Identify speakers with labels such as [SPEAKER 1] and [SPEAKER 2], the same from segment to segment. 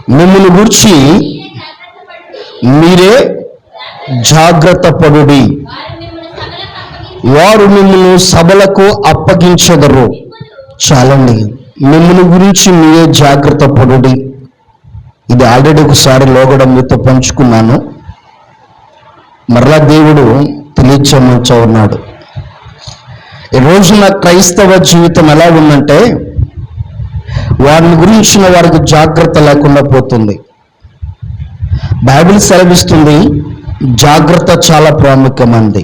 [SPEAKER 1] మిమ్మల్ని గురించి మీరే జాగ్రత్త పడుడి, వారు మిమ్మల్ని సభలకు అప్పగించెదరు. చాలండి, మిమ్మల్ని గురించి మీరే జాగ్రత్త పడుడి. ఇది ఆల్రెడీ ఒకసారి లోగడం మీతో పంచుకున్నాను, మరలా దేవుడు తెలియచేయమంటూ ఉన్నాడు. ఈ రోజున క్రైస్తవ జీవితం ఎలా ఉందంటే వారిని గురించిన వారికి జాగ్రత్త లేకుండా పోతుంది. బైబిల్ సెలవిస్తుంది జాగ్రత్త చాలా ప్రాముఖ్యమైనది.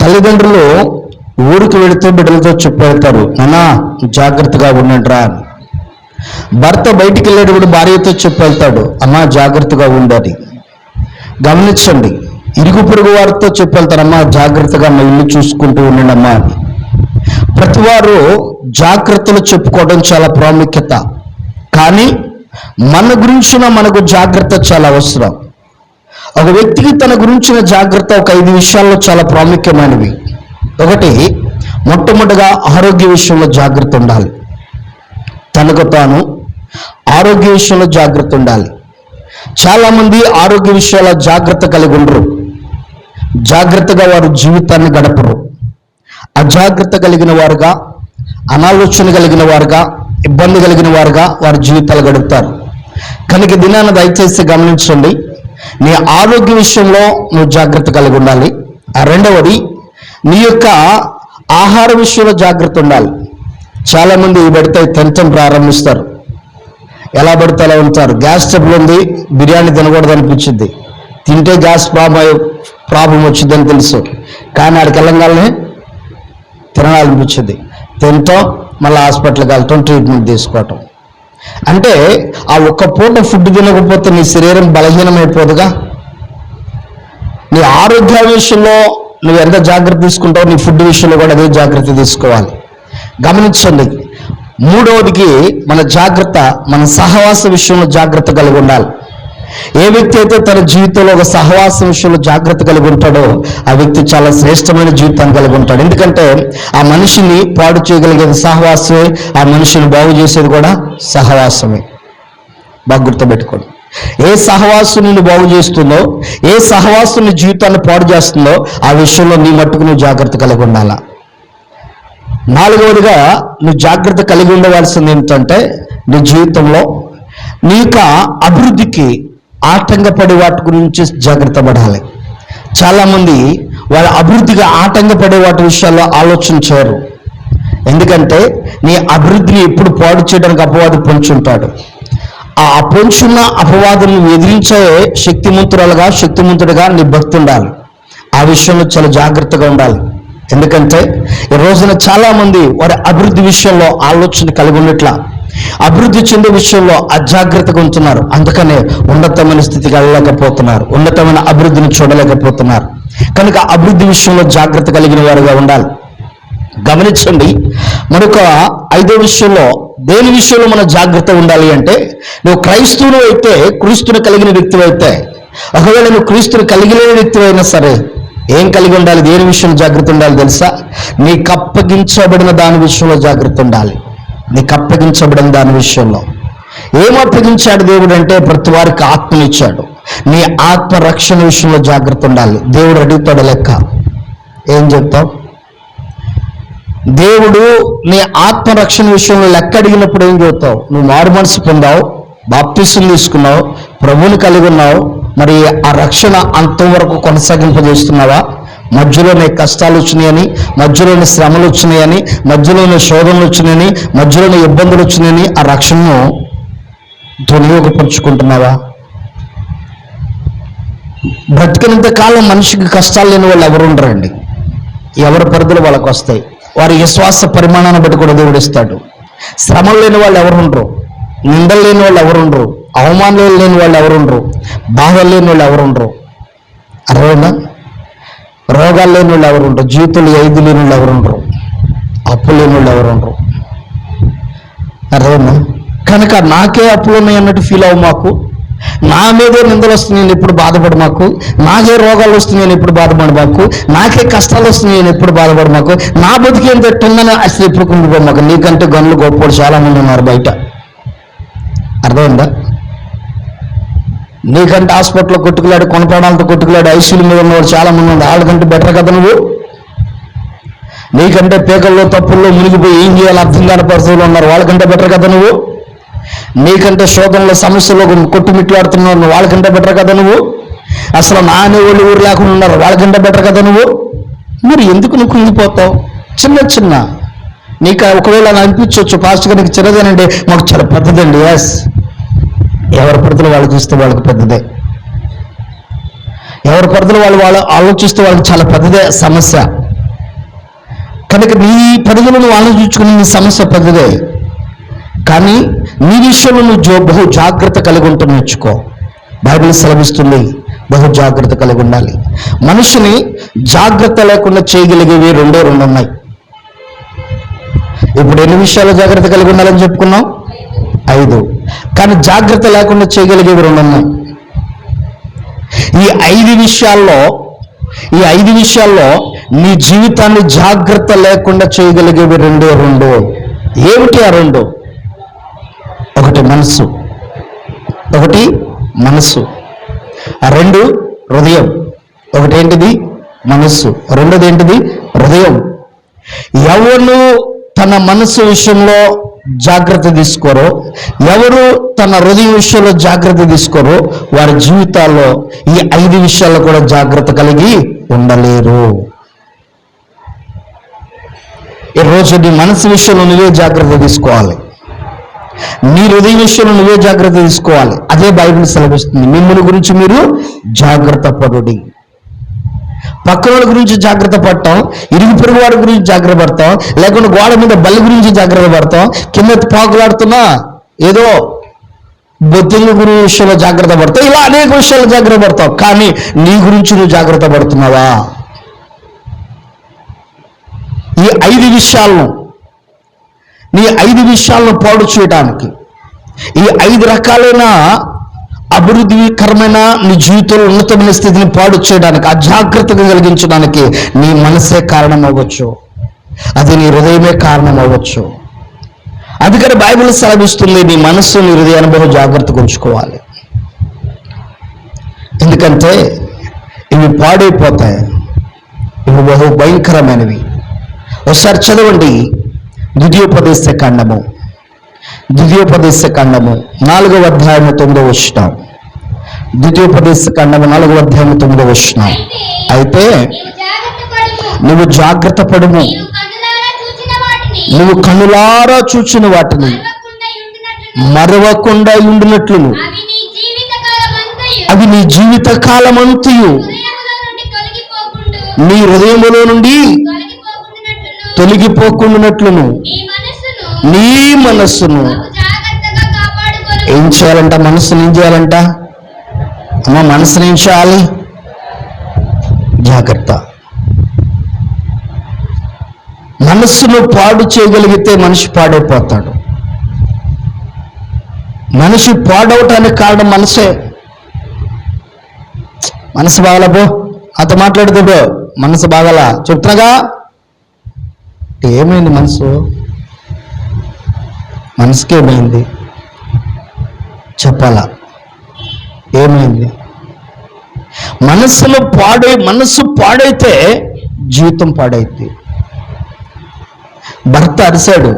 [SPEAKER 1] తల్లిదండ్రులు ఊరికి వెళితే బిడ్డలతో చెప్పేస్తారు, నాన్నా జాగ్రత్తగా ఉండండిరా అని. భర్త బయటికి వెళ్ళేటప్పుడు భార్యతో చెప్పెళ్తాడు, అమ్మా జాగ్రత్తగా ఉండాలి. గమనించండి, ఇరుగు పొరుగు వారితో చెప్పెళ్తారమ్మా జాగ్రత్తగా మా ఇల్లు చూసుకుంటూ ఉండండి అమ్మా అని. ప్రతి వారు జాగ్రత్తలు చెప్పుకోవడం చాలా ప్రాముఖ్యత, కానీ మన గురించిన మనకు జాగ్రత్త చాలా అవసరం. ఒక వ్యక్తికి తన గురించిన జాగ్రత్త ఒక 5 విషయాల్లో చాలా ప్రాముఖ్యమైనవి. ఒకటి, మొట్టమొదటిగా ఆరోగ్య విషయంలో జాగ్రత్త ఉండాలి. తనకు తాను ఆరోగ్య విషయంలో జాగ్రత్త ఉండాలి. చాలామంది ఆరోగ్య విషయాల జాగ్రత్త కలిగి ఉండరు, జాగ్రత్తగా వారు జీవితాన్ని గడపరు. అజాగ్రత్త కలిగిన వారుగా, అనాలోచన కలిగిన వారుగా, ఇబ్బంది కలిగిన వారుగా వారి జీవితాలు గడుపుతారు. కనుక దినాన్ని దయచేసి గమనించండి, నీ ఆరోగ్య విషయంలో నువ్వు జాగ్రత్త కలిగి ఉండాలి. రెండవది, నీ యొక్క ఆహార విషయంలో జాగ్రత్త ఉండాలి. చాలామంది పెడితే తినటం ప్రారంభిస్తారు, ఎలా పడితే అలా ఉంటారు. గ్యాస్ ట్రబుల్ ఉంది, బిర్యానీ తినకూడదు అనిపించింది, తింటే గ్యాస్ ప్రాబ్లం వచ్చిందని తెలుసు, కానీ ఆడికి వెళ్ళంగానే తినాలనిపించింది. తింటాం, మళ్ళీ హాస్పిటల్కి వెళ్ళటం, ట్రీట్మెంట్ తీసుకోవటం. అంటే ఆ ఒక్క పూట ఫుడ్ తినకపోతే నీ శరీరం బలహీనమైపోదుగా. నీ ఆరోగ్య విషయంలో నువ్వు ఎంత జాగ్రత్త తీసుకుంటావు, నీ ఫుడ్ విషయంలో కూడా అదే జాగ్రత్త తీసుకోవాలి. గమనించండి, మూడవదికి మన జాగ్రత్త, మన సహవాస విషయంలో జాగ్రత్త కలిగి ఉండాలి. ఏ వ్యక్తి అయితే తన జీవితంలో ఒక సహవాస విషయంలో జాగ్రత్త కలిగి ఉంటాడో ఆ వ్యక్తి చాలా శ్రేష్టమైన జీవితాన్ని కలిగి ఉంటాడు. ఎందుకంటే ఆ మనిషిని పాడు చేయగలిగేది సహవాసమే, ఆ మనిషిని బాగు చేసేది కూడా సహవాసమే. బాగా గుర్తుపెట్టుకోండి, ఏ సహవాసం నిన్ను బాగు చేస్తుందో, ఏ సహవాసం నీ జీవితాన్ని పాడు చేస్తుందో ఆ విషయంలో నీ మట్టుకు నువ్వు జాగ్రత్త కలిగి ఉండాలా. నాలుగవదిగా నువ్వు జాగ్రత్త కలిగి ఉండవలసింది ఏంటంటే, నీ జీవితంలో నీ యొక్క అభివృద్ధికి ఆటంకపడే వాటి గురించి జాగ్రత్త పడాలి. చాలామంది వాళ్ళ అభివృద్ధిగా ఆటంకపడే వాటి విషయాల్లో ఆలోచన చేయరు. ఎందుకంటే నీ అభివృద్ధిని ఎప్పుడు పాడు చేయడానికి అపవాది పొంచుంటాడు. ఆ పొంచున్న అపవాదులను ఎదిరించే శక్తిమంతుడిగా నీ భక్తి ఉండాలి. ఆ విషయంలో చాలా జాగ్రత్తగా ఉండాలి. ఎందుకంటే ఈ రోజున చాలామంది వారి అభివృద్ధి విషయంలో ఆలోచన కలిగి ఉన్నట్ల అభివృద్ధి చెందే విషయంలో అజాగ్రత్తగా ఉంటున్నారు. అందుకనే ఉన్నతమైన స్థితికి వెళ్ళలేకపోతున్నారు, ఉన్నతమైన అభివృద్ధిని చూడలేకపోతున్నారు. కనుక అభివృద్ధి విషయంలో జాగ్రత్త కలిగిన వారుగా ఉండాలి. గమనించండి, మరొక 5వ విషయంలో దేని విషయంలో మనం జాగ్రత్త ఉండాలి అంటే, నువ్వు క్రైస్తవులు అయితే, క్రీస్తుని కలిగిన వ్యక్తి అయితే, ఒకవేళ నువ్వు క్రీస్తుని కలిగిన వ్యక్తి అయినా సరే ఏం కలిగి ఉండాలి, దేని విషయంలో జాగ్రత్త ఉండాలి తెలుసా? నీకు అప్పగించబడిన దాని విషయంలో జాగ్రత్త ఉండాలి. నీకు అప్పగించబడిన దాని విషయంలో ఏం అప్పగించాడు దేవుడు అంటే, ప్రతి వారికి ఆత్మనిచ్చాడు. నీ ఆత్మ రక్షణ విషయంలో జాగ్రత్త ఉండాలి. దేవుడు అడుగుతాడు లెక్క, ఏం చెప్తావు? దేవుడు నీ ఆత్మ రక్షణ విషయంలో లెక్క అడిగినప్పుడు ఏం చెప్తావు? నువ్వు మారు మనసు పొందావు, బాప్తిసం తీసుకున్నావు, ప్రభువుని కలిగి ఉన్నావు, మరి ఆ రక్షణ అంతవరకు కొనసాగింపజేస్తున్నావా? మధ్యలోనే కష్టాలు వచ్చినాయని, మధ్యలోనే శ్రమలు వచ్చినాయని, మధ్యలోనే శోధనలు వచ్చినాయని, మధ్యలోనే ఇబ్బందులు వచ్చినాయని ఆ రక్షణను దుర్వినియోగపరుచుకుంటున్నావా? బ్రతికినంత కాలం మనిషికి కష్టాలు లేని వాళ్ళు ఎవరు ఉండరండి. ఎవరి పరిధులు వాళ్ళకు వస్తాయి. వారి విశ్వాస పరిమాణాన్ని బట్టి కూడా దేవుడు ఇస్తాడు. శ్రమలు లేని వాళ్ళు ఎవరు ఉండరు, నిందలు లేని వాళ్ళు ఎవరు ఉండరు, అవమానాలు లేని వాళ్ళు ఎవరు ఉండరు, బాధలు లేని వాళ్ళు ఎవరు ఉండరు, అర్థమైందా? రోగాలు లేని వాళ్ళు ఎవరు ఉండరు, జీవితంలో 5 లేని వాళ్ళు ఎవరు ఉండరు, అప్పులు లేని వాళ్ళు ఎవరు ఉండరు, అర్థమైందా? కనుక నాకే అప్పులు ఉన్నాయి అన్నట్టు ఫీల్ అవ్వ మాకు, నా మీదే నిందలు వస్తున్నాయి నేను ఎప్పుడు బాధపడు మాకు, నాకే రోగాలు వస్తున్నాయి నేను ఎప్పుడు బాధపడు మాకు, నాకే కష్టాలు వస్తున్నాయి నేను ఎప్పుడు బాధపడు మాకు, నా బతికి ఎంత ఎట్టుందని అసలు ఎప్పుడు కుంగిపో మాకు. నీకంటే గనులు గొప్పవాడు చాలా మంది ఉన్నారు బయట, అర్థమైందా? నీకంటే హాస్పిటల్లో కొట్టుకులాడు, కొనప్రాణాలతో కొట్టుకులాడు, ఐసీయూ మీద ఉన్నవాడు చాలా మంది ఉంది. వాళ్ళకంటే బెటర్ కదా నువ్వు. నీకంటే పేకల్లో తప్పుల్లో మునిగిపోయి ఏం చేయాలో అర్థం కాని పరిస్థితులు ఉన్నారు, వాళ్ళకంటే బెటర్ కదా నువ్వు. నీకంటే శోధనలో సమస్యలో కొట్టుమిట్లాడుతున్నారు, వాళ్ళకంటే బెటర్ కదా నువ్వు. అసలు నానే వాళ్ళు ఊరు లేకుండా ఉన్నారు, వాళ్ళకంటే బెటర్ కదా నువ్వు. మరి ఎందుకు నువ్వు కుంగిపోతావు? చిన్న చిన్న నీకు ఒకవేళ అనిపించవచ్చు, పాస్ట్గా నీకు చిన్నదేనండి, మాకు చాలా పెద్దదండి. ఎస్, ఎవరి పరిధిలో వాళ్ళు చూస్తే వాళ్ళకి పెద్దదే. ఎవరి పరిధిలో వాళ్ళు ఆలోచిస్తే వాళ్ళకి చాలా పెద్దదే సమస్య. కనుక నీ పరిధిలో నువ్వు ఆలోచించుకుని నీ సమస్య పెద్దదే. కానీ నీ విషయంలో నువ్వు బహు జాగ్రత్త కలిగి ఉంటూ నేర్చుకో. బైబిల్ సెలవిస్తుంది బహు జాగ్రత్త కలిగి ఉండాలి. మనిషిని జాగ్రత్త లేకుండా చేయగలిగేవి రెండే రెండు ఉన్నాయి. ఇప్పుడు ఎన్ని విషయాల్లో జాగ్రత్త కలిగి ఉండాలని చెప్పుకున్నాం? 5. కానీ జాగ్రత్త లేకుండా చేయగలిగేవి 2 ఉన్నాయి. ఈ 5 విషయాల్లో నీ జీవితాన్ని జాగ్రత్త లేకుండా చేయగలిగేవి 2. ఏమిటి ఆ 2? ఒకటి మనస్సు, 2 హృదయం. ఒకటి ఏంటిది? మనస్సు. రెండోది ఏంటిది? హృదయం. ఎవరు తన మనస్సు విషయంలో జాగ్రత్త తీసుకోరో, ఎవరు తన హృదయం విషయంలో జాగ్రత్త తీసుకోరో, వారి జీవితాల్లో ఈ 5 విషయాల్లో కూడా జాగ్రత్త కలిగి ఉండలేరు. ఈరోజు నీ మనసు విషయంలో నువ్వే జాగ్రత్త తీసుకోవాలి, నీ హృదయ విషయంలో నువ్వే జాగ్రత్త తీసుకోవాలి. అదే బైబిల్ సెలవిస్తుంది, మిమ్మల్ని గురించి మీరు జాగ్రత్త పడుడి. పక్కన వాళ్ళ గురించి జాగ్రత్త పడతాం, ఇరుగు పొరుగు వాడి గురించి జాగ్రత్త పడతాం, లేకుంటే గోడ మీద బల్లి గురించి జాగ్రత్త పడతాం, కింద పాకులాడుతున్నా ఏదో బొత్తింగు గురించి విషయంలో జాగ్రత్త పడతాం, ఇలా అనేక విషయాల్లో జాగ్రత్త పడతాం. కానీ నీ గురించి నువ్వు జాగ్రత్త పడుతున్నావా? ఈ 5 విషయాలను, నీ 5 విషయాలను పాడు చేయడానికి, ఈ 5 రకాలైన అభివృద్ధికరమైన నీ జీవితంలో ఉన్నతమైన స్థితిని పాడు చేయడానికి, అజాగ్రత్తగా కలిగించడానికి నీ మనసే కారణం అవ్వచ్చు, అది నీ హృదయమే కారణం అవ్వచ్చు. అందుకని బైబిల్ సెలవిస్తుంది, నీ మనస్సు నీ హృదయాన్ని బహు జాగ్రత్తగా ఉంచుకోవాలి. ఎందుకంటే ఇవి పాడైపోతాయి, ఇవి బహు భయంకరమైనవి. ఒకసారి చదవండి ద్వితీయోపదేశ కాండము 4వ అధ్యాయము 9వ వచనం. ద్వితీయోపదేశ కాండము 4వ అధ్యాయము 9వ వచనం. అయితే నువ్వు జాగ్రత్త పడుము, నువ్వు కన్నులారా చూచిన వాటిని మరవకుండా ఉండినట్లును అవి నీ జీవిత కాలమంతయు నీ హృదయములో నుండి తొలగిపోకుండానట్లును నీ మనస్సును ఏం చేయాలంట? మనస్సును ఏం చేయాలంట? అమ్మ, మనస్సును ఏం చేయాలి? జాగ్రత్త. మనస్సును పాడు చేయగలిగితే మనిషి పాడైపోతాడు. మనిషి పాడవటానికి కారణం మనసే. మనసు బాగలా పో, అత మాట్లాడుతాడు, మనసు బాగలా చెప్తున్నాగా. ఏమైంది? మనసుకేమైంది చెప్పాలా? ఏమైంది? మనస్సు పాడైతే జీవితం పాడైంది. భర్త అరిశాడు,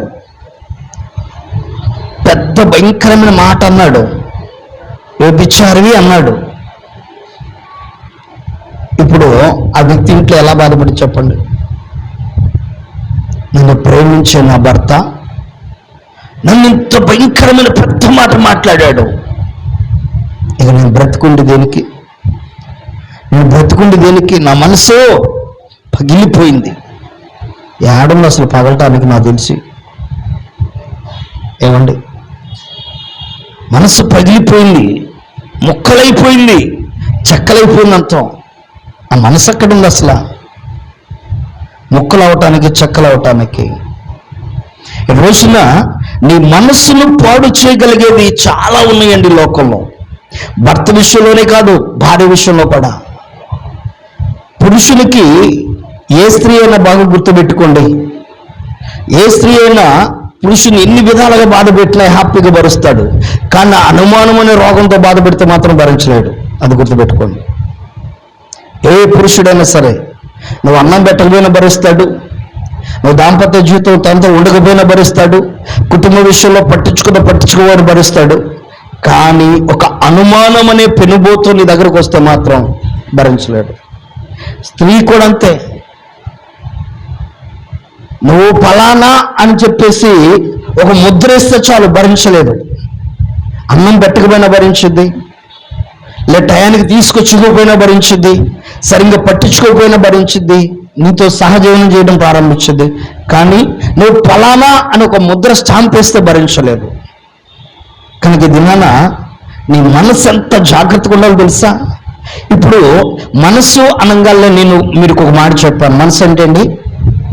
[SPEAKER 1] పెద్ద భయంకరమైన మాట అన్నాడు, వ్యభిచారివి అన్నాడు. ఇప్పుడు ఆ వ్యక్తి ఇంట్లో ఎలా బాధపడి చెప్పండి? నన్ను ప్రేమించే నా భర్త నన్ను ఇంత భయంకరమైన పెద్ద మాట మాట్లాడాడు, ఇక నేను బ్రతుకుండి దేనికి? నా మనసు పగిలిపోయింది. ఏడుంది అసలు పగలటానికి నాకు తెలిసి. ఏమండి, మనసు పగిలిపోయింది, ముక్కలైపోయింది, చెక్కలైపోయింది అంటాం. ఆ మనసు ఎక్కడుంది అసలు? ముక్కలు అవటానికి, చెక్కలు అవటానికి. ఈ రోజున నీ మనస్సును పాడు చేయగలిగేది చాలా ఉన్నాయండి లోకంలో. భర్త విషయంలోనే కాదు, భార్య విషయంలో కూడా. పురుషునికి ఏ స్త్రీ అయినా బాగా గుర్తుపెట్టుకోండి, ఏ స్త్రీ అయినా పురుషుని ఎన్ని విధాలుగా బాధ పెట్టినా హ్యాపీగా భరుస్తాడు, కానీ అనుమానం అనే రోగంతో బాధ పెడితే మాత్రం భరించలేడు. అది గుర్తుపెట్టుకోండి. ఏ పురుషుడైనా సరే, నువ్వు అన్నం పెట్టకపోయినా భరిస్తాడు, నువ్వు దాంపత్య జీవితం తనతో ఉండకపోయినా భరిస్తాడు, కుటుంబ విషయంలో పట్టించుకోవాలని భరిస్తాడు. కానీ ఒక అనుమానం అనే పెనుబోతు నీ దగ్గరకు వస్తే మాత్రం భరించలేడు. స్త్రీ కూడా అంతే. నువ్వు ఫలానా అని చెప్పేసి ఒక ముద్ర ఇస్తే చాలు భరించలేదు. అన్నం పెట్టకపోయినా భరించింది, లే టయానికి తీసుకొచ్చుకోకపోయినా భరించింది, సరిగ్గా పట్టించుకోకపోయినా భరించింది, నీతో సహజీవనం చేయడం ప్రారంభించింది. కానీ నువ్వు ఫలానా అని ఒక ముద్ర స్టాంప్ వేస్తే భరించలేదు. కనుక దినాన నీ మనసు ఎంత జాగ్రత్తగా ఉండాలో తెలుసా? ఇప్పుడు మనసు అనగానే మీరు ఒక మాట చెప్పాను, మనసు అంటే అండి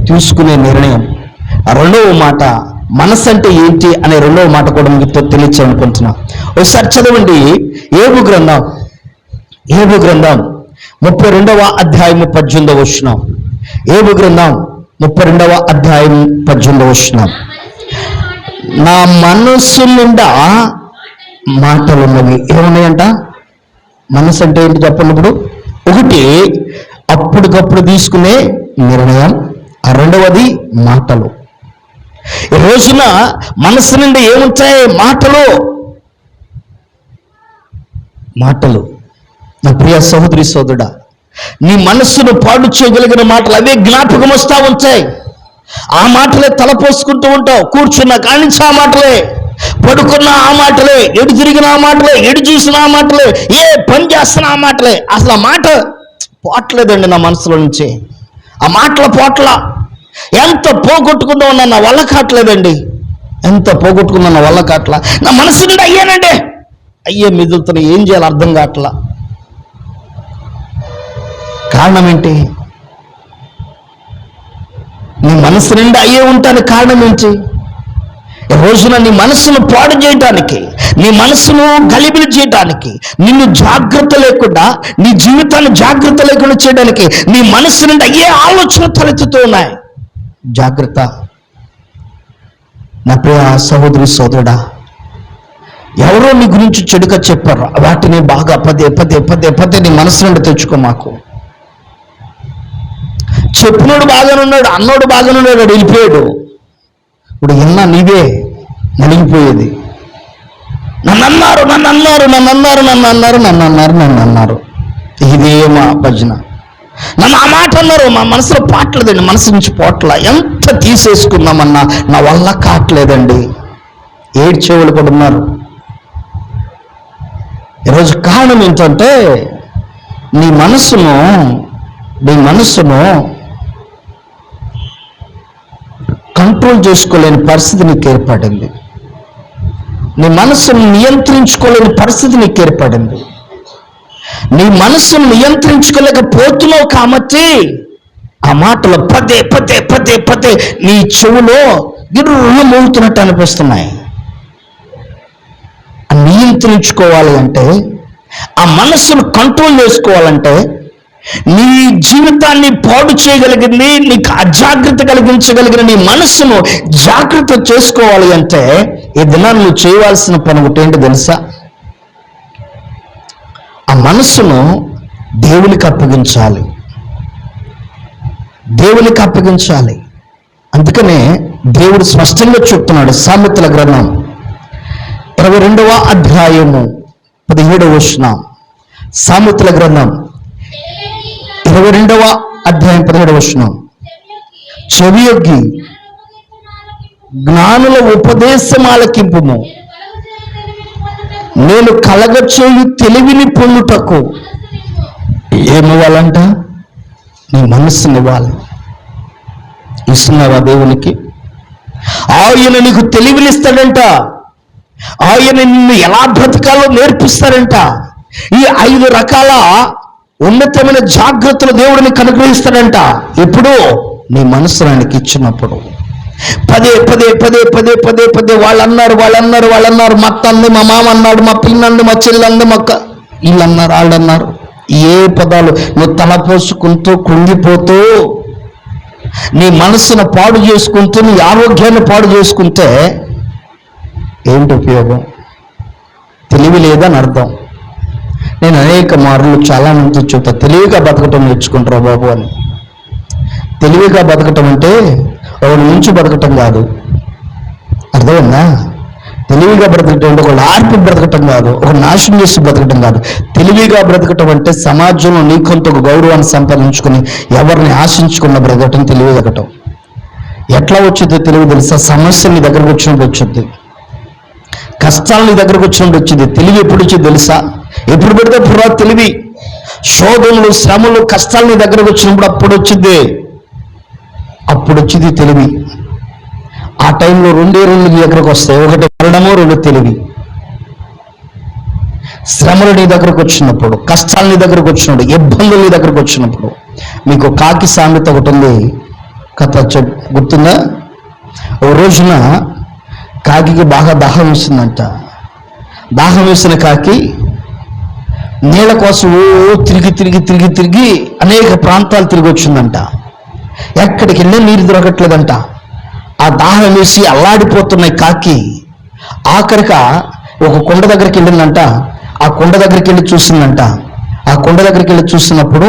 [SPEAKER 1] తీసుకునే నిర్ణయం. రెండవ మాట మనసు అంటే ఏంటి అనే రెండవ మాట కూడా మీతో తెలియచేయాలనుకుంటున్నా. ఒకసారి చదవండి ఏబు గ్రంథం 32వ అధ్యాయం 18వ వచనం. ఏబు గ్రంథం 32వ అధ్యాయం 18వ వచనం. నా మనస్సు నిండా మాటలు ఉన్నవి. ఏమున్నాయంట? మనసు అంటే ఏంటి చెప్పండి. ఇప్పుడు ఒకటి అప్పటికప్పుడు తీసుకునే నిర్ణయం, రెండవది మాటలు. ఈ రోజున మనసు నుండి ఏముంటాయి? మాటలు. నా ప్రియ సహోదరి సోదరుడా, నీ మనస్సును పాడు చేయగలిగిన మాటలు అవే జ్ఞాపకం వస్తూ ఉంటాయి. ఆ మాటలే తలపోసుకుంటూ ఉంటావు. కూర్చున్న కానించి ఆ మాటలే, పడుకున్న ఆ మాటలే, ఎడు తిరిగిన ఆ మాటలే, ఎడు చూసిన ఆ మాటలే, ఏ పని చేస్తున్న ఆ మాటలే. అసలు ఆ మాట పోట్లేదండి నా మనసులో నుంచి. ఆ మాటల పోట్ల ఎంత పోగొట్టుకుంటూ ఉన్నా నా వల్ల కావట్లేదండి. ఎంత పోగొట్టుకున్నా నా వల్ల కావట్లా. నా మనసు నుండి అయ్యే మిగులుతున్నాయి. ఏం చేయాలి అర్థం కావట్లా. కారణం ఏంటి? నీ మనసు నిండా అయ్యే ఉంటానికి కారణం ఏంటి? ఈ రోజున నీ మనసును పాడు చేయడానికి, నీ మనసును గలిబిలి చేయడానికి, నిన్ను జాగ్రత్త లేకుండా, నీ జీవితాన్ని జాగ్రత్త లేకుండా చేయడానికి నీ మనసు నిండా అయ్యే ఆలోచన తలెత్తుతూ ఉన్నాయి. జాగ్రత్త. నా ప్రియ సహోదరి సోదరుడా, ఎవరో నీ గురించి చెడుగా చెప్పారు, వాటిని బాగా పదే పదే పదే పదే నీ మనసు నుండి తెచ్చుకో. మాకు చెప్పినోడు బాగానున్నాడు, అన్నోడు బాగానున్నాడు, వాడు వెళ్ళిపోయాడు. ఇప్పుడు ఎన్నా నీవే నలిగిపోయేది. నన్ను అన్నారు. ఇదే మా భజన. నన్ను ఆ మాట అన్నారు, మా మనసులో పాటలేదండి, మనసు నుంచి పోట్ల. ఎంత తీసేసుకుందామన్నా నా వల్ల కావట్లేదండి. ఏడ్చేవాళ్ళు కూడా ఉన్నారు. ఈరోజు కారణం ఏంటంటే నీ మనసును కంట్రోల్ చేసుకోలేని పరిస్థితి నీకు ఏర్పడింది. నీ మనసును నియంత్రించుకోలేని పరిస్థితి నీకు ఏర్పడింది. నీ మనసును నియంత్రించుకోలేకపోతున్నావు కాబట్టి ఆ మాటలు పదే పదే పదే పదే నీ చెవులో గిర్రున మోగుతున్నట్టు అనిపిస్తున్నాయి. నియంత్రించుకోవాలి అంటే, ఆ మనస్సును కంట్రోల్ చేసుకోవాలంటే, నీ జీవితాన్ని పాడు చేయగలిగింది, నీకు అజాగ్రత్త కలిగించగలిగిన నీ మనస్సును జాగ్రత్త చేసుకోవాలి అంటే ఈ దినాన్ని నువ్వు చేయవలసిన పని ఒకటి ఏంటి తెలుసా? ఆ మనస్సును దేవునికి అప్పగించాలి. అందుకనే దేవుడు స్పష్టంగా చెప్తున్నాడు. సామెతల గ్రంథం 22వ అధ్యాయము 17వ వచనం. సామెతల గ్రంథం 22వ అధ్యాయం 17వ వచనం. చెవియొగ్గి జ్ఞానుల ఉపదేశం ఆలకింపుము, నేను కలగచేయు తెలివిని పొందుటకు. ఏమివ్వాలంట? నీ మనస్సునివ్వాలి. ఇస్తున్నావా దేవునికి? ఆయన నీకు తెలివినిస్తాడంట. ఆయన నిన్ను ఎలా బ్రతకాలో నేర్పిస్తాడంట. ఈ 5 రకాల ఉన్నతమైన జాగ్రత్తలు దేవుడిని అనుగ్రహిస్తాడంట. ఎప్పుడు? నీ మనసు ఆయనకి ఇచ్చినప్పుడు. పదే పదే పదే పదే పదే పదే వాళ్ళు అన్నారు, మా అత్త అంది, మా మామ అన్నాడు, మా పిల్ల అంది, మా చెల్లి అంది, మా వీళ్ళు అన్నారు, వాళ్ళు అన్నారు. ఏ పదాలు నువ్వు తలపోసుకుంటూ కృంగిపోతూ నీ మనస్సును పాడు చేసుకుంటూ నీ ఆరోగ్యాన్ని పాడు చేసుకుంటే ఏంటి ఉపయోగం? తెలివి లేదని అర్థం. నేను అనేక మార్లు చాలామంది చూస్తా, తెలివిగా బతకటం నేర్చుకుంటారా బాబు అని. తెలివిగా బతకటం అంటే ఒకటి నుంచి బతకటం కాదు, అర్థమైందా? తెలివిగా బ్రతకటం అంటే ఒకళ్ళు ఆర్పి బ్రతకటం కాదు, ఒక నాశనం చేసి బ్రతకటం కాదు. తెలివిగా బ్రతకటం అంటే సమాజంలో నీకంత ఒక గౌరవాన్ని సంపాదించుకుని ఎవరిని ఆశించకుండా బ్రతకటం తెలివి ఎదగటం. ఎట్లా వచ్చిందో తెలివి తెలుసా? సమస్య నీ దగ్గరకు వచ్చినప్పుడు వచ్చింది, కష్టాలు నీ దగ్గరకు వచ్చినప్పుడు వచ్చింది. తెలివి ఎప్పుడు వచ్చింది తెలుసా? ఎప్పుడు పెడితే అప్పుడు తెలివి. శోధనలు, శ్రమలు, కష్టాలు నీ దగ్గరకు వచ్చినప్పుడు అప్పుడు వచ్చింది తెలివి. ఆ టైంలో రెండే నీ దగ్గరకు వస్తాయి, ఒకటి మరణము, రెండు తెలివి. శ్రమలు నీ దగ్గరకు వచ్చినప్పుడు, కష్టాలు నీ దగ్గరకు వచ్చినప్పుడు, ఇబ్బందులు నీ దగ్గరకు వచ్చినప్పుడు. మీకు కాకి సామెత ఒకటి ఉంది, కథ గుర్తుందా? ఓ రోజున కాకి బాగా దాహం వేసిందంట. దాహం వేసిన కాకి నీళ్ళ కోసం తిరిగి తిరిగి తిరిగి తిరిగి అనేక ప్రాంతాలు తిరిగి వచ్చిందంట. ఎక్కడికి వెళ్ళి నీరు దొరకట్లేదంట. ఆ దాహం వేసి అల్లాడిపోతున్న కాకి ఆఖరిక ఒక కొండ దగ్గరికి వెళ్ళిందంట. ఆ కొండ దగ్గరికి వెళ్ళి చూసిందంట. ఆ కొండ దగ్గరికి వెళ్ళి చూసినప్పుడు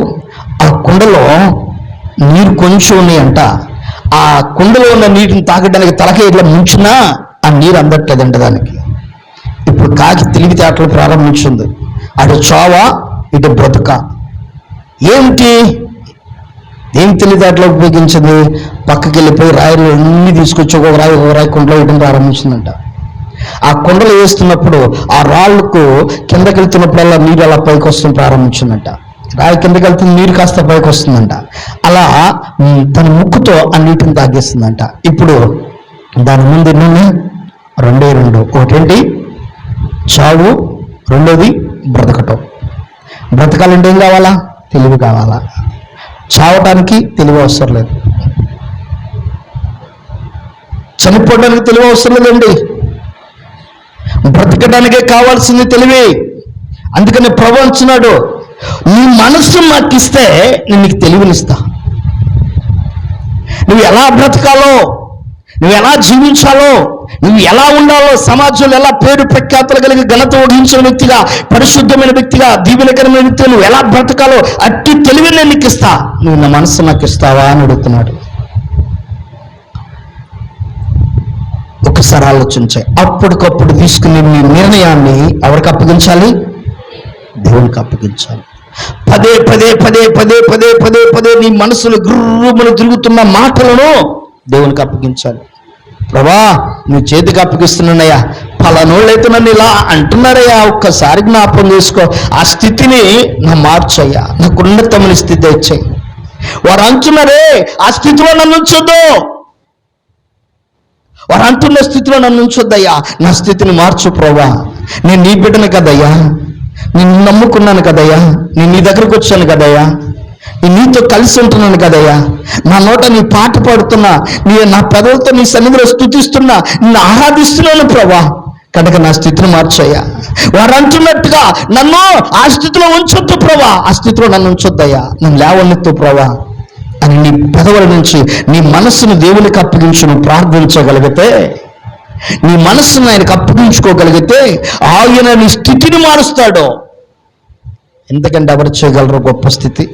[SPEAKER 1] ఆ కొండలో నీరు కొంచెం ఉన్నాయంట. ఆ కుండలో ఉన్న నీటిని తాగడానికి తలకి ఇట్లా ముంచినా ఆ నీరు అందట్లేదంట దానికి. ఇప్పుడు కాకి తెలివితేటలు ప్రారంభించింది. అటు చావ, ఇటు బ్రతుక. ఏం తెలివితేటలు ఉపయోగించింది? పక్కకి వెళ్ళిపోయి రాయిలు అన్ని తీసుకొచ్చి ఒక రాయి కుండలో వేయడం ప్రారంభించిందంట. ఆ కుండలు వేస్తున్నప్పుడు ఆ రాళ్ళకు కిందకి వెళ్తున్నప్పుడల్లా నీరు అలా పైకి వస్తుంది ప్రారంభించిందంట. రాయి కిందకి వెళ్తుంది, నీరు కాస్త పైకి వస్తుందంట. అలా తన ముక్కుతో ఆ నీటిని తాగేస్తుందంట. ఇప్పుడు దాని ముందు ఎన్ని? రెండే రెండు. ఒకటేంటి? చావు, రెండోది బ్రతకటం. బ్రతకాలంటే ఏం కావాలా? తెలివి కావాలా. చావటానికి తెలివి అవసరం లేదు, చనిపోవడానికి తెలివి అవసరం లేదండి. బ్రతకడానికే కావాల్సింది తెలివి. అందుకని ప్రభు అంటున్నాడు, నీ మనసు నాకు ఇస్తే నేను నీకు తెలివినిస్తా. నువ్వు ఎలా బ్రతకాలో, నువ్వు ఎలా జీవించాలో, నువ్వు ఎలా ఉండాలో, సమాజంలో ఎలా పేరు ప్రఖ్యాతులు కలిగి ఘనత వహించిన వ్యక్తిగా, పరిశుద్ధమైన వ్యక్తిగా, దీవెనకరమైన వ్యక్తిగా నువ్వు ఎలా బ్రతకాలో అట్టి తెలివి నేను నీకు ఇస్తా. నువ్వు నా మనసు నాకు ఇస్తావా అని అడుగుతున్నాడు. ఒకసారి ఆలోచించాయి. అప్పటికప్పుడు తీసుకుని నీ నిర్ణయాన్ని ఎవరికి అప్పగించాలి? దేవునికి అప్పగించాలి. పదే పదే పదే పదే పదే పదే పదే నీ మనసులో గుర్రుమని తిరుగుతున్న మాటలను దేవునికి అప్పగించాలి. ప్రభా, నీ చేతికి అప్పగిస్తున్నానయ్యా, పలానోళ్ళైతే నన్ను ఇలా అంటున్నారయ్యా, ఒక్కసారి జ్ఞాపకం చేసుకో. ఆ స్థితిని నా మార్చయ్యా, నాకు ఉన్నతమైన స్థితి ఇచ్చాయి. వారు అంటున్నారే, ఆ స్థితిలో నన్ను ఉంచొద్దు, వారు అంటున్న స్థితిలో నన్ను ఉంచొద్దయ్యా, నా స్థితిని మార్చు ప్రభా. నేను నీ బిడ్డను కదయ్యా, నేను నమ్ముకున్నాను కదయ్యా, నేను నీ దగ్గరకు వచ్చాను కదయ్యా, నేను నీతో కలిసి ఉంటున్నాను కదయ్యా, నా నోట నీ పాట పాడుతున్నా, నా పెదవులతో నీ సన్నిధిలో స్తుతిస్తున్నా, నిన్ను ఆరాధిస్తున్నాను ప్రభా, కనుక నా స్థితిని మార్చయ్యా. వారు అంటున్నట్టుగా నన్ను ఆ స్థితిలో ఉంచొద్దు ప్రభా, ఆ స్థితిలో నన్ను ఉంచొద్దయ్యా, నన్ను లేవనెత్తు ప్రభా అని నీ పెదవుల నుంచి నీ మనస్సును దేవునికి అప్పగించి నువ్వు ప్రార్థించగలిగితే, నీ మనస్సును ఆయనకు అప్పగించుకోగలిగితే ఆయన నీ స్థితిని మారుస్తాడు. ఎందుకంటే ఎవరు చేయగలరు గొప్ప స్థితి?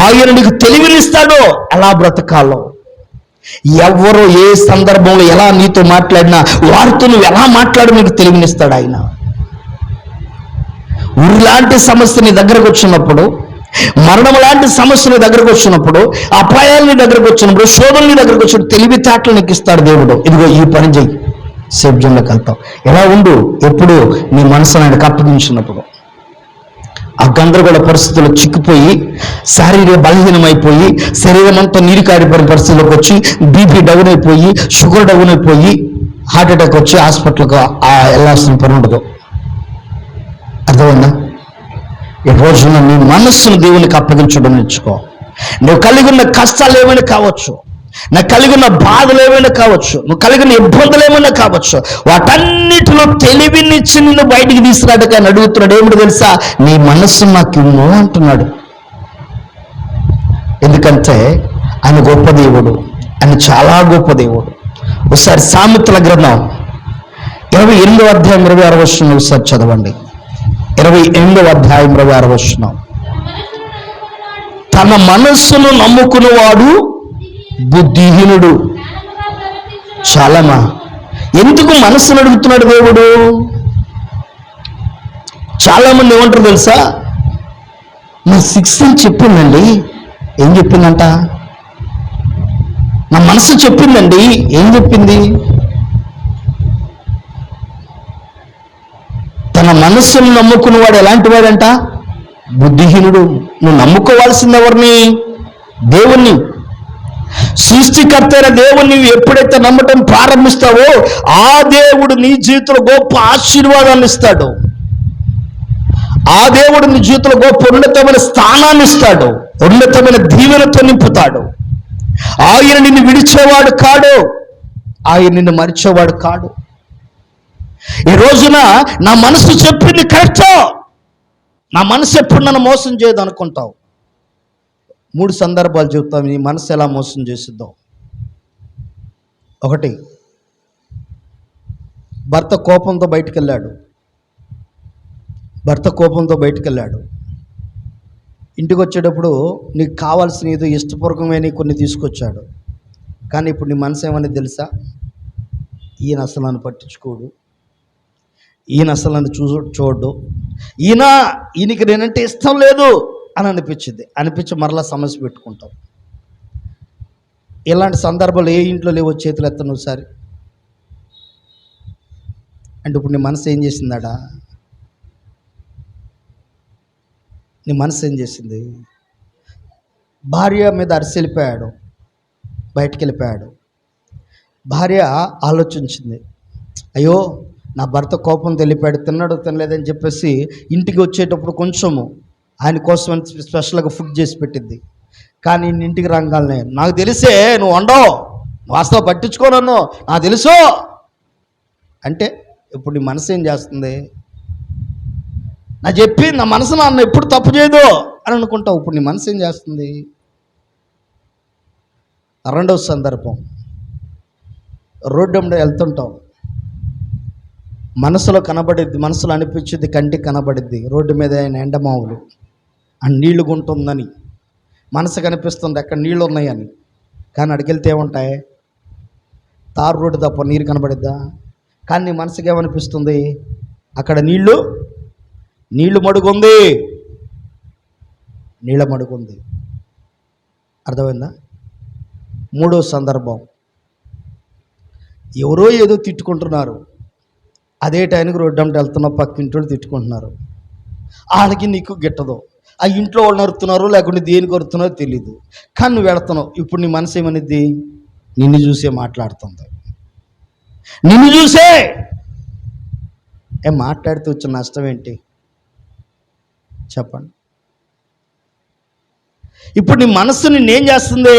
[SPEAKER 1] ఆయన నీకు తెలివినిస్తాడు ఎలా బ్రతకాలో. ఎవరు ఏ సందర్భంలో ఎలా నీతో మాట్లాడినా వారితో నువ్వు ఎలా మాట్లాడి నీకు తెలివినిస్తాడు ఆయన. ఉరిలాంటి సమస్య నీ దగ్గరకు వచ్చినప్పుడు, మరణం లాంటి సమస్య నీ దగ్గరకు వచ్చినప్పుడు, అపాయాలు నీ దగ్గరకు వచ్చినప్పుడు, శోధనలు నీ దగ్గరకు వచ్చినప్పుడు తెలివితేటలు నీకు ఇస్తాడు దేవుడు. ఇదిగో ఈ పని చెయ్యి, సేఫ్ జోన్లోకి వెళ్తావు. ఎలా ఉండు? ఎప్పుడు నీ మనసును ఆయనకు అప్పగించినప్పుడు. ఆ గందరగోళ పరిస్థితుల్లో చిక్కిపోయి శారీరక బలహీనమైపోయి శరీరం అంతా నీరు కారిపోయిన పరిస్థితుల్లోకి వచ్చి బీపీ డౌన్ అయిపోయి, షుగర్ డౌన్ అయిపోయి, హార్ట్ అటాక్ వచ్చి హాస్పిటల్కి వెళ్ళాల్సిన పని ఉండదు. అర్థమైందా? ఈ రోజున నీ మనస్సును దేవునికి అప్పగించడం నేర్చుకో. నువ్వు కలిగి ఉన్న కష్టాలు ఏమైనా కావచ్చు, నాకు కలిగి ఉన్న బాధలు ఏమైనా కావచ్చు, నువ్వు కలిగిన ఇబ్బందులు ఏమైనా కావచ్చు, వాటన్నిటిలో తెలివినిచ్చి నిన్ను బయటికి తీసుకురాటగా అడుగుతున్నాడు. ఏమిటి తెలుసా? నీ మనస్సు నాకు ఇవ్వు అంటున్నాడు. ఎందుకంటే ఆయన గొప్ప దేవుడు, ఆయన చాలా గొప్ప దేవుడు. ఒకసారి సామెతల గ్రంథం 28వ అధ్యాయం 26వ వచనం ఒకసారి చదవండి. 28వ అధ్యాయం 26వ వచనం. తన మనస్సును నమ్ముకున్నవాడు బుద్ధిహీనుడు. చాలామా ఎందుకు మనస్సును అడుగుతున్నాడు దేవుడు? చాలా మంది ఏమంటారు తెలుసా, నా 6 చెప్పిందండి. ఏం చెప్పిందంట? నా మనసు చెప్పిందండి. ఏం చెప్పింది? తన మనస్సును నమ్ముకున్నవాడు ఎలాంటి వాడంట? బుద్ధిహీనుడు. నువ్వు నమ్ముకోవాల్సింది ఎవరిని? దేవుణ్ణి. సృష్టికర్త అయిన దేవుణ్ణి ఎప్పుడైతే నమ్మటం ప్రారంభిస్తావో ఆ దేవుడు నీ జీవితంలో గొప్ప ఆశీర్వాదాన్ని ఇస్తాడు. ఆ దేవుడు నీ జీవితంలో గొప్ప ఉన్నతమైన స్థానాన్ని ఇస్తాడు, ఉన్నతమైన దీవెనతో నింపుతాడు. ఆయన నిన్ను విడిచేవాడు కాడు, ఆయన నిన్ను మరిచేవాడు కాడు. ఈ రోజున నా మనసు చెప్పింది కరెక్ట్, నా మనసు ఎప్పుడు నన్ను మోసం చేయదు అనుకుంటావు. 3 సందర్భాలు చెప్తాం నీ మనసు ఎలా మోసం చేసిద్దాం. 1, భర్త కోపంతో బయటికి వెళ్ళాడు. ఇంటికి వచ్చేటప్పుడు నీకు కావాల్సిన ఏదో ఇష్టపూర్వకమైన కొన్ని తీసుకొచ్చాడు. కానీ ఇప్పుడు నీ మనసు ఏమని తెలుసా? ఈయన అసలు నన్ను పట్టించుకోడు, ఈయన అసలు నన్ను చూడు, ఈయనకి నేనంటే ఇష్టం లేదు అని అనిపించి మరలా సమస్య పెట్టుకుంటాం. ఇలాంటి సందర్భాలు ఏ ఇంట్లో లేవో చేతులు ఎత్తను ఒకసారి. అంటే ఇప్పుడు నీ మనసు ఏం చేసిందాడా? నీ మనసు ఏం చేసింది? భార్య మీద అరిసెళ్ళిపోయాడు, బయటికి వెళ్ళిపోయాడు. భార్య ఆలోచించింది, అయ్యో నా భర్త కోపం వెళ్ళిపోయాడు, తిన్నాడో తినలేదని చెప్పేసి ఇంటికి వచ్చేటప్పుడు కొంచెము ఆయన కోసం స్పెషల్గా ఫుడ్ చేసి పెట్టింది. కానీ ఇంటికి రంగాలనే నాకు తెలిసే నువ్వు వండవు, వాస్తవ పట్టించుకోనన్ను నాకు తెలుసు అంటే ఇప్పుడు నీ మనసు ఏం చేస్తుంది? నా చెప్పి నా మనసు నన్ను ఎప్పుడు తప్పు చేయదు అని అనుకుంటావు. ఇప్పుడు నీ మనసు ఏం చేస్తుంది? 2వ సందర్భం, రోడ్డు మీద వెళ్తుంటాం, మనసులో కనబడిద్ది, మనసులో అనిపించింది, కంటికి కనబడిద్ది. రోడ్డు మీద ఎండమావులు ఆ నీళ్లు గుంటుందని మనసు కనిపిస్తుంది, అక్కడ నీళ్ళు ఉన్నాయని. కానీ అడిగెళ్తే ఏముంటాయి? తారు రోడ్డు తప్ప నీరు కనబడిద్దా? కానీ నీ మనసుకి ఏమనిపిస్తుంది? అక్కడ నీళ్లు మడుగుంది, నీళ్ళ మడుగుంది. అర్థమైందా? 3వ సందర్భం, ఎవరో ఏదో తిట్టుకుంటున్నారు, అదే టైంకి రోడ్డు అంటే వెళ్తున్నావు, పక్కింటి తిట్టుకుంటున్నారు, వాళ్ళకి నీకు గిట్టదు. ఆ ఇంట్లో వాళ్ళు నరుతున్నారు, లేకుంటే దేనికి అరుతున్నారో తెలీదు. కానీ నువ్వు వెళుతున్నావు. ఇప్పుడు నీ మనసు ఏమనిద్ది? నిన్ను చూసే మాట్లాడుతుంది, నిన్ను చూసే. మాట్లాడితే వచ్చిన నష్టం ఏంటి చెప్పండి? ఇప్పుడు నీ మనస్సు నిన్నేం చేస్తుంది?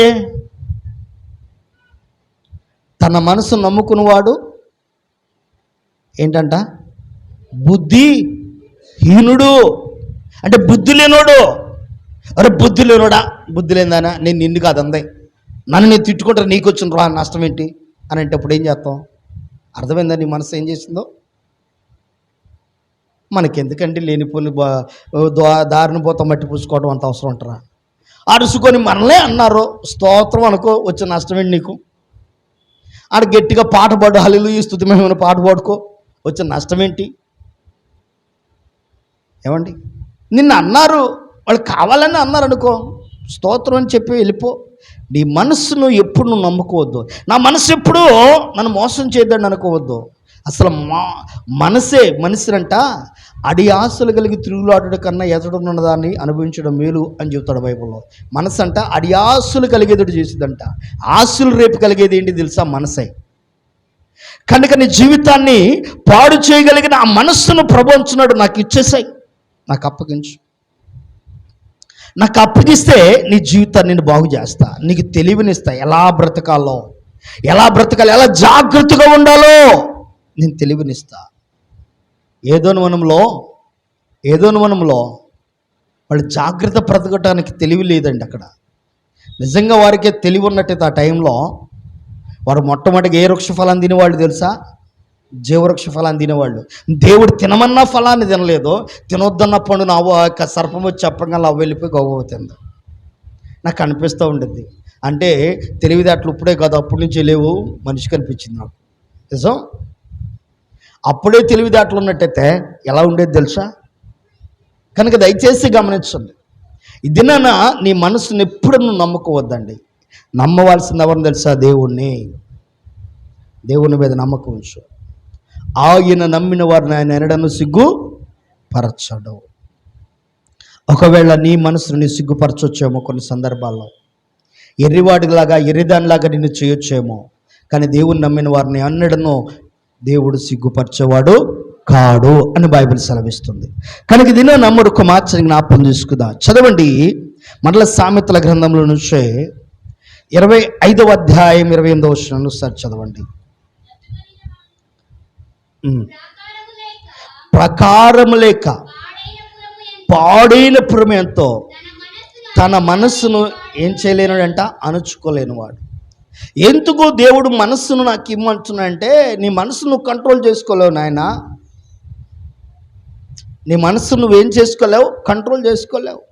[SPEAKER 1] తన మనసు నమ్ముకున్నవాడు ఏంటంట? బుద్ధిహీనుడు. అంటే బుద్ధి లేనోడు. అరే బుద్ధి లేనోడా, బుద్ధి లేదానా, నేను నిన్ను కాదు అందే, నన్ను నేను తిట్టుకుంటాను, నీకు వచ్చిన రా నష్టం ఏంటి అని అంటే అప్పుడు ఏం చేస్తాం? అర్థమైందా నీ మనసు ఏం చేసిందో? మనకెందుకంటే లేనిపోని దారిని పోతాం, మట్టి పూసుకోవడం అంత అవసరం ఉంటారా? అరుసుకొని మనలే అన్నారు, స్తోత్రం అనుకో, వచ్చిన నష్టం ఏంటి నీకు? ఆడ గట్టిగా పాట పాడు, హల్లెలూయా స్తుతి మహిమను పాట పాడుకో, వచ్చిన నష్టం ఏంటి? ఏమండి, నిన్ను అన్నారు, వాళ్ళు కావాలని అన్నారు అనుకో, స్తోత్రం అని చెప్పి వెళ్ళిపో. నీ మనస్సును ఎప్పుడు నువ్వు నమ్ముకోవద్దు. నా మనసు ఎప్పుడు నన్ను మోసం చేయద్దని అనుకోవద్దు. అసలు మనిషినంట అడి ఆశలు కలిగి తిరుగులాడు కన్నా ఎదుడున్నదాన్ని అనుభవించడం మేలు అని చెబుతాడు బైబిల్లో. మనసు అంట అడి ఆశలు కలిగేది చేసిద్దంట. ఆశలు రేపు కలిగేది ఏంటి తెలుసా? మనసే. కనుక నీ జీవితాన్ని పాడు చేయగలిగిన ఆ మనస్సును ప్రభు అంటున్నాడు, నాకు ఇచ్చేసాయి, నాకు అప్పగించు. నాకు అప్పగిస్తే నీ జీవితాన్ని నేను బాగు చేస్తా, నీకు తెలివినిస్తా, ఎలా బ్రతకాలి, ఎలా జాగ్రత్తగా ఉండాలో నేను తెలివినిస్తా. ఏదోను వనంలో వాళ్ళు జాగ్రత్త బ్రతకటానికి తెలివి లేదండి. అక్కడ నిజంగా వారికే తెలివి ఉన్నట్టయితే ఆ టైంలో వారు మొట్టమొదటిగా ఏ వృక్ష ఫలాన్ని తినేవాళ్ళు తెలుసా? జీవవృక్ష ఫలాన్ని తినేవాళ్ళు. దేవుడు తినమన్న ఫలాన్ని తినలేదు, తినొద్దన్న పండు నా సర్పం వచ్చి చెప్పగానే అవి వెళ్ళిపోయి గొప్పవుతుంది. నాకు అనిపిస్తూ ఉండేది, అంటే తెలివితేటలు ఇప్పుడే కాదు అప్పటి నుంచి లేవు మనిషికి అనిపించింది నాకు. నిజం, అప్పుడే తెలివితేటలు ఉన్నట్టయితే ఎలా ఉండేది తెలుసా? కనుక దయచేసి గమనించండి, ఇదినా నీ మనసుని ఎప్పుడు నువ్వు నమ్ముకోవద్దండి. నమ్మవలసింది ఎవరిని తెలుసా? దేవుని మీద నమ్మకం ఉంచు. ఆయన నమ్మిన వారిని ఆయన ఎన్నడను సిగ్గుపరచడు. ఒకవేళ నీ మనసును నీ సిగ్గుపరచొచ్చేమో కొన్ని సందర్భాల్లో, ఎర్రివాడిలాగా ఎర్రిదానిలాగా నిన్ను చేయొచ్చేమో, కానీ దేవుని నమ్మిన వారిని ఎన్నడను దేవుడు సిగ్గుపరిచేవాడు కాడు అని బైబిల్ సెలవిస్తుంది. కనుక దీని నమ్ముడు కుమార్తెని జ్ఞాపకం తీసుకుందా. చదవండి మరల సామెతల గ్రంథంలో నుంచే 25వ అధ్యాయం 28వ వచనం సార్ చదవండి. ప్రకారము లేక పాడైన పురం ఎంతో తన మనస్సును ఏం చేయలేనుడంట, అణుచుకోలేని వాడు. ఎందుకు దేవుడు మనస్సును నాకు ఇమ్మంటున్నాడంటే, నీ మనస్సు నువ్వు కంట్రోల్ చేసుకోలేవు నాయన. నీ మనస్సు నువ్వేం చేసుకోలేవు, కంట్రోల్ చేసుకోలేవు.